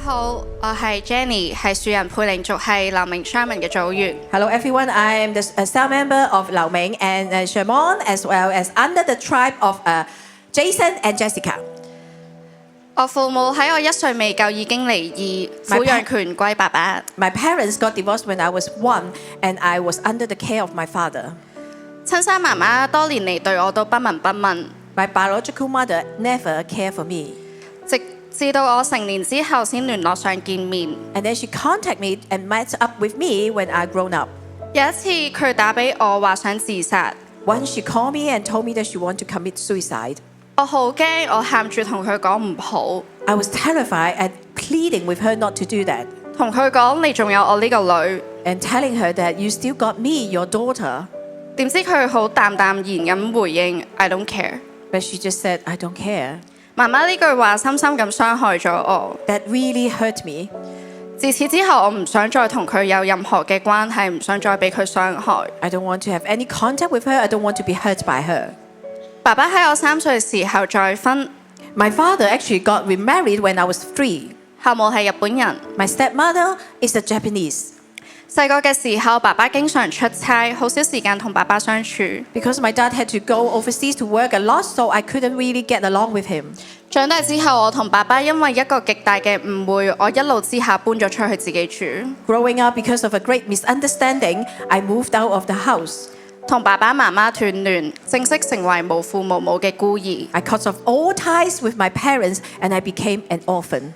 好，我係 Jenny，係樹人配靈族系劉明 Sherman 嘅組員。Hello everyone, I am the cell member of Lao Ming and Sherman, as well as under the tribe of Jason and Jessica. 我父母喺我1歲未夠已經離異，撫養權歸爸爸。My parents got divorced when I was 1 and I was under the care of my father. 親生媽媽多年嚟對我都不聞不問。My biological mother never cared for me. 直至到我成年之後先聯絡上見面。And then she contacted me and met up with me when I grown up. 有一次佢打俾我話想自殺。Once she called me and told me that she wanted to commit suicide. 我好驚，我喊住同佢講唔好。I was terrified and pleading with her not to do that. 同佢講你仲有我呢個女。And telling her that you still got me, your daughter. 點知佢好淡淡然咁回應 I don't care. But she just said, I don't care. 媽媽呢句話深深咁傷害咗我。That really hurt me. 自此之後，我唔想再同佢有任何嘅關係，唔想再俾佢傷害。I don't want to have any contact with her. I don't want to be hurt by her. 爸爸喺我3歲時候再婚。My father actually got remarried when I was 3. 後母係日本人。My stepmother is a Japanese. 細個嘅時候，爸爸經常出差，好少時間同爸爸相處。Because my dad had to go overseas to work a lot, so I couldn't really get along with him. 長大之後，我同爸爸因為一個極大嘅誤會，我一怒之下搬咗出去自己住。Growing up, because of a great misunderstanding, I moved out of the house. 同爸爸媽媽斷聯，正式成為無父無母嘅孤兒。I cut off all ties with my parents, and I became an orphan.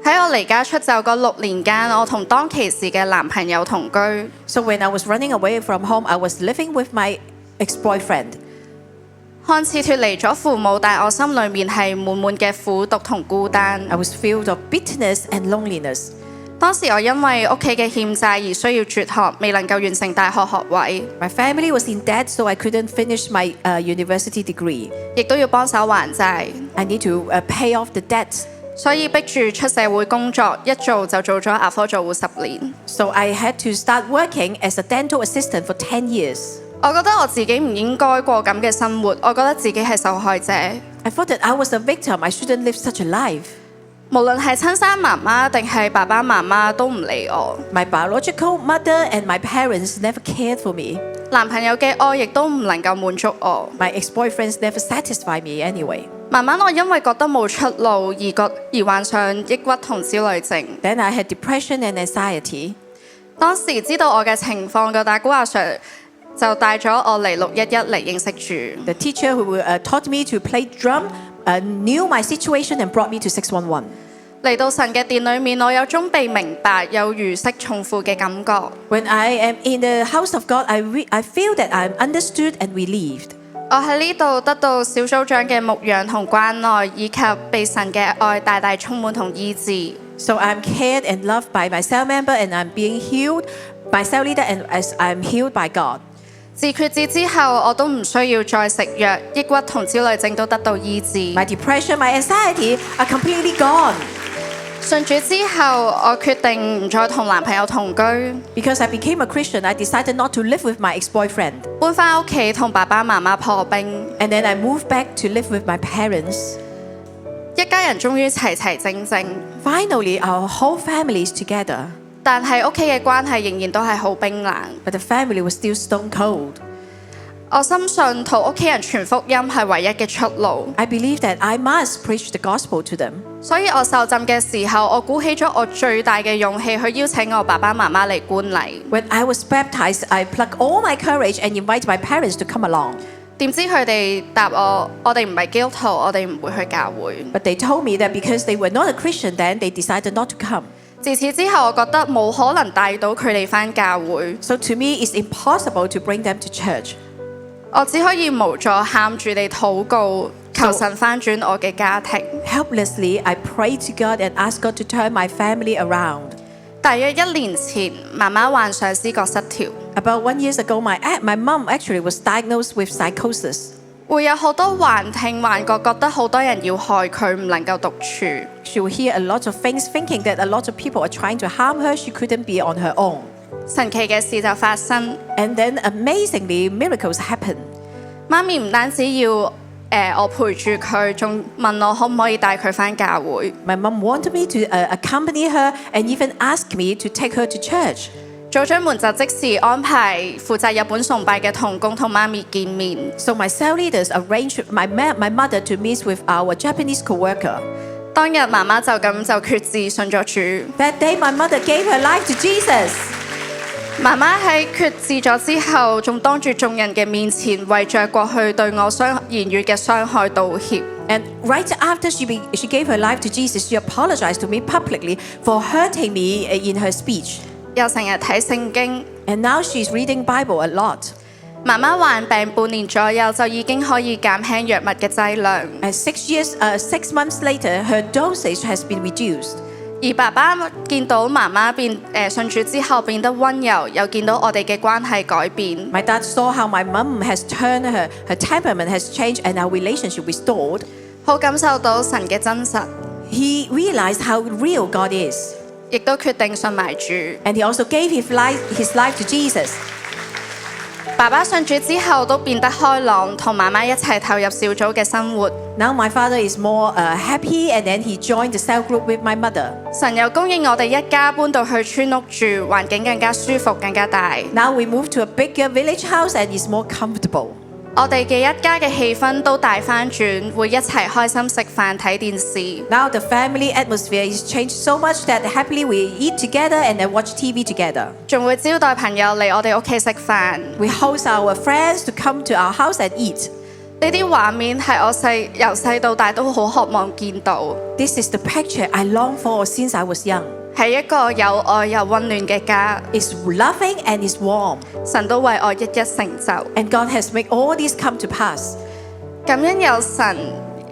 喺我離家出走嗰6年間，我同當其時嘅男朋友同居。So when I was running away from home, I was living with my ex-boyfriend. 看似脫離咗父母，但我心裏面係滿滿嘅苦毒同孤單。I was filled of bitterness and loneliness. 當時我因為屋企嘅欠債而需要輟學，未能夠完成大學學位。My family was in debt, so I couldn't finish my university degree. 亦都要幫手還債。I need to pay off the debt. 所以逼住出社會工作，一做就做咗牙科做護10年。So I had to start working as a dental assistant for 10 years. 我覺得我自己唔應該過咁嘅生活，我覺得自己係受害者。I thought that I was a victim. I shouldn't live such a life. 無論係親生媽媽定係爸爸媽媽都唔理我。My biological mother and my parents never cared for me. 男朋友嘅愛亦都唔能夠滿足我。My ex-boyfriends never satisfied me anyway. 慢慢我因為覺得冇出路而患上抑鬱同焦慮症。Then I had depression and anxiety. 當時知道我嘅情況嘅打鼓阿 Sir 就帶咗我嚟611嚟認識主。The teacher who taught me to play drum knew my situation and brought me to 611. 嚟到神嘅殿裏面，我有種被明白，有如釋重負嘅感覺。When I am in the house of God, I feel that I'm understood and relieved. 我喺呢度得到小組長嘅牧養同關愛，以及被神嘅愛大大充滿同醫治。So I'm cared and loved by my cell member, and I'm being healed by cell leader, and as I'm healed by God. 自決志之後，我都唔需要再食藥，抑鬱同焦慮症都得到醫治。My depression, my anxiety are completely gone. 信主之後，我決定唔再同男朋友同居。Because I became a Christian, I decided not to live with my ex-boyfriend. 搬返屋企同爸爸媽媽破冰。And then I moved back to live with my parents. 一家人終於齊齊整整。Finally, our whole family is together. 但係屋企嘅關係仍然都係好冰冷。But the family was still stone cold. 我深信同屋企人傳福音係唯一嘅出路。I believe that I must preach the gospel to them. 所以我受浸嘅時候，我鼓起咗我最大嘅勇氣去邀請我爸爸媽媽嚟觀禮。When I was baptized, I plucked all my courage and invited my parents to come along. 點知佢哋答我哋唔係基督徒，我哋唔會去教會。But they told me that because they were not a Christian then, they decided not to come. 自此之後，我覺得冇可能帶到佢哋返教會。So to me, it's impossible to bring them to church. 我只可以無助喊住地禱告，求神翻轉我嘅家庭。Helplessly, I prayed to God and asked God to turn my family around. 大約1年前，媽媽患上思覺失調。About 1 year ago, my mom actually was diagnosed with psychosis. 會有好多幻聽幻覺，覺得好多人要害佢，唔能夠獨處。She will hear a lot of things, thinking that a lot of people are trying to harm her. She couldn't be on her own. 神奇嘅事就發生。And then amazingly, miracles happen. 媽咪唔單止要我陪住佢，仲問我可唔可以帶佢返教會。My mom wanted me to accompany her and even asked me to take her to church. 組長們就即時安排負責日本崇拜嘅同工同媽咪見面。So my cell leaders arranged my mother to meet with our Japanese co-worker. 當日媽媽就咁就決志信咗主。That day my mother gave her life to Jesus. 媽媽喺決志咗之後，仲當住眾人嘅面前，為着過去對我言語嘅傷害道歉。And right after she gave her life to Jesus, she apologized to me publicly for hurting me in her speech. 又成日睇聖經。And now she's reading Bible a lot. 媽媽患病半年左右就已經可以減輕藥物嘅劑量。And 6 months later, her dosage has been reduced. 而爸爸見到媽媽信主之後變得温柔，又見到我哋嘅關係改變。My dad saw how my mom has turned, her temperament has changed, and our relationship restored. 好感受到神嘅真實。He realized how real God is. 亦都決定信埋主。And he also gave his life to Jesus. 爸爸信主之後都變得開朗，同媽媽一齊投入小組嘅生活。Now my father is more happy, and then he joined the cell group with my mother. 神又供應我哋一家搬到去村屋住，環境更加舒服，更加大。Now we moved to a bigger village house, and it's more comfortable. 我哋嘅一家嘅氣氛都大翻轉，會一齊開心食飯睇電視。Now the family atmosphere is changed so much that happily we eat together and then watch TV together. 仲會招待朋友嚟我哋屋企食飯。We host our friends to come to our house and eat. 呢啲畫面係我由細到大都好渴望見到。This is the picture I long for since I was young. 係一個有愛又溫暖嘅家。It's loving and it's warm. 神都為我一一成就。And God has made all this come to pass. 感恩有神、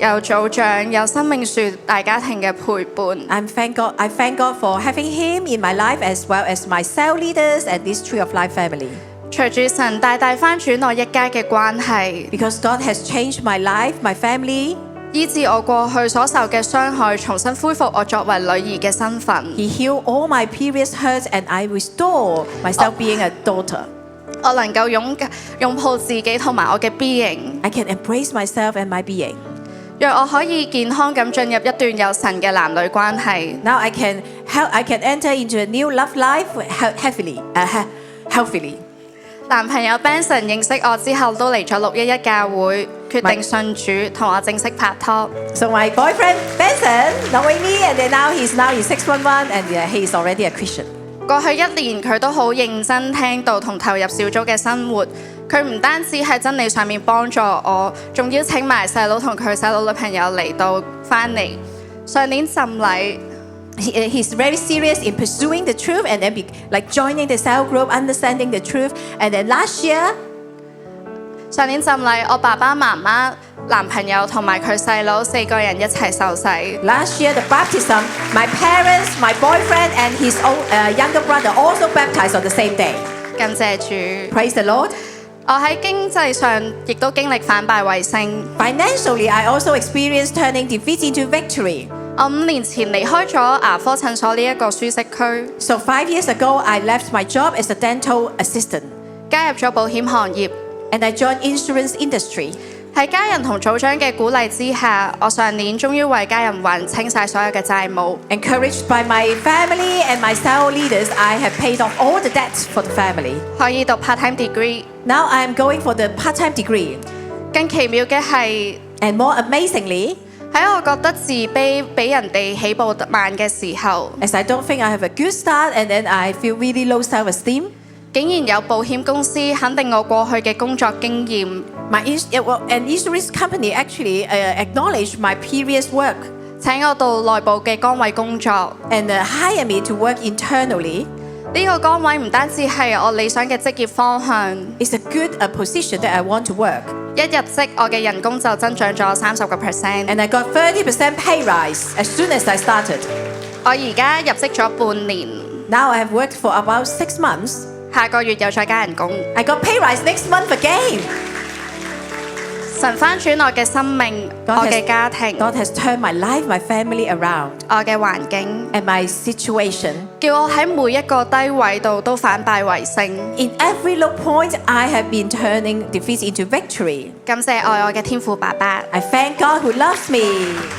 有組長、有生命樹大家庭嘅陪伴。I thank God for having Him in my life as well as my cell leaders and this Tree of Life family. 隨住神大大翻轉我一家嘅關係。Because God has changed my life, my family. 醫治我過去所受嘅傷害，重新恢復我作為女兒嘅身份。He healed all my previous hurts, and I restore myself being a daughter. 我能夠擁抱自己同埋我嘅 being。I can embrace myself and my being. 讓我可以健康咁進入一段有神嘅男女關係。Now I can enter into a new love life healthily. 男朋友 Benson 認識我之後都嚟咗611教會，決定信主，同我正式拍拖。So my boyfriend Benson knowing me, and then now he's in 611, and he's already a Christian. 過去1年佢都好認真聽道同投入小組嘅生活。佢唔單止喺真理上面幫助我，仲邀請埋細佬同佢細佬女朋友嚟到返嚟。上年浸禮。He's very serious in pursuing the truth and then joining the cell group, understanding the truth. And then last year, 上年浸禮，我爸爸媽媽、男朋友同埋佢細佬4個人一齊受洗。Last year the baptism, my parents, my boyfriend, and his younger brother also baptized on the same day. 感謝主。Praise the Lord. 我喺經濟上亦都經歷反敗為勝。Financially, I also experienced turning defeat into victory. 我5年前離開咗牙科診所呢一個舒適區。So 5 years ago, I left my job as a dental assistant. 加入咗保險行業。And I joined insurance industry. 喺家人同組長嘅鼓勵之下，我上年終於為家人還清晒所有嘅債務。Encouraged by my family and my cell leaders, I have paid off all the debts for the family. 可以讀 part-time degree。Now I am going for the part-time degree. 更奇妙嘅係 ，and more amazingly，喺我覺得自卑，比人哋起步慢嘅時候 ，as I don't think I have a good start, and then I feel really low self-esteem，竟然有保險公司肯定我過去嘅工作經驗。an insurance company actually acknowledged my previous work，請我到內部嘅崗位工作 ，and hire me to work internally。呢個崗位唔單止係我理想嘅職業方向 ，it's a good position that I want to work。一入職，我嘅人工就增長咗30%。And I got 30% pay rise as soon as I started。我而家入職咗半年。Now I have worked for about 6 months。下個月又再加人工。I got pay rise next month again。神翻轉我嘅生命，我 God 嘅家庭， God has turned my life, my family around 我嘅環境， and my situation. 叫我喺每一個低位度都反敗為勝。 In every low point, I have been turning defeats into victory. 感謝愛我嘅天父爸爸。 I thank God who loves me.